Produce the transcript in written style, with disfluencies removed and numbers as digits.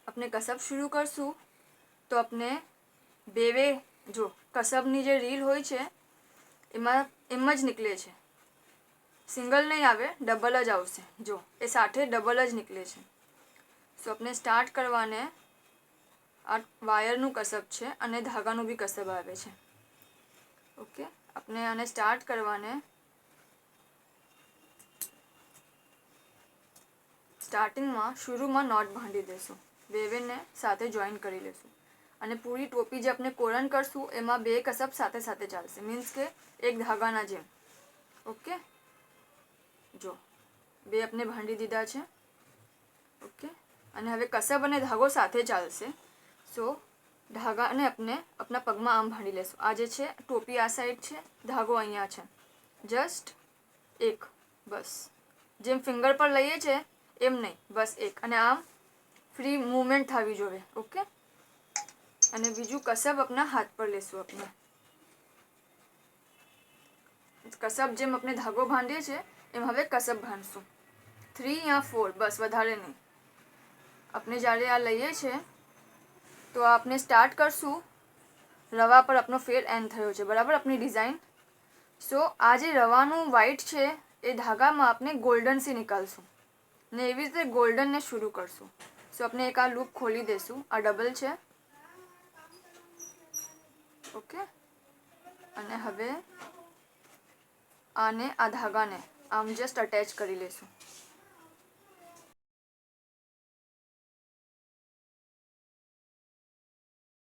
अपने कसब शुरू करशू तो अपने बेवे जो कसबनी जे रील होय छे एम ज निकले छे, सिंगल नहीं आवे, डबल ज आवशे। जो ए साथे डबल ज निकले छे। सो अपने स्टार्ट करवाने आ वायरनु कसब छे अने धागानु बी कसब आवे छे। ओके, अपने आने स्टार्ट करवाने स्टार्टिंग में शुरू में नॉट बांधी देशू, बेवे ने साथे जॉइन करी लेशू अने पूरी टोपी जे अपने कोरन करशू एमां बे कसब साथे साथे चालशे, मीन्स के एक धागाना जेम। ओके, जो बे अपने बांधी दीधा छे। ओके, अने हवे कसब अने धागो साथे चालशे। सो धागा ने अपने अपना पगमां आम बांधी लेशू। आ जे छे टोपी आ साइड छे, धागो अहींया छे, जस्ट एक, बस जेम फिंगर पर लईए छे एम नहीं, बस एक, अने आम फ्री मूवमेंट थवी जोवे। ओके, अने बीजू कसब अपना हाथ पर लेशू। अपने कसब जेम अपने धागो बांधीए छे एम हवे कसब बांधशू 3 या 4, बस वधारे नहीं। अपने ज्यारे आ लईए छे तो आपने स्टार्ट करशू, रवा पर अपनो फेर एंड थयो छे, बराबर अपनी डिजाइन। सो आ जे रवानुं व्हाइट छे ए धागामां आपने गोल्डन से निकालशू ने एवी रीते गोल्डन ने शुरू करशू। सो अपने एक आ लूप खोली देशू, आ डबल छे। ओके, अने हवे आने आ धागा ने आम जस्ट अटेच करी लेशू।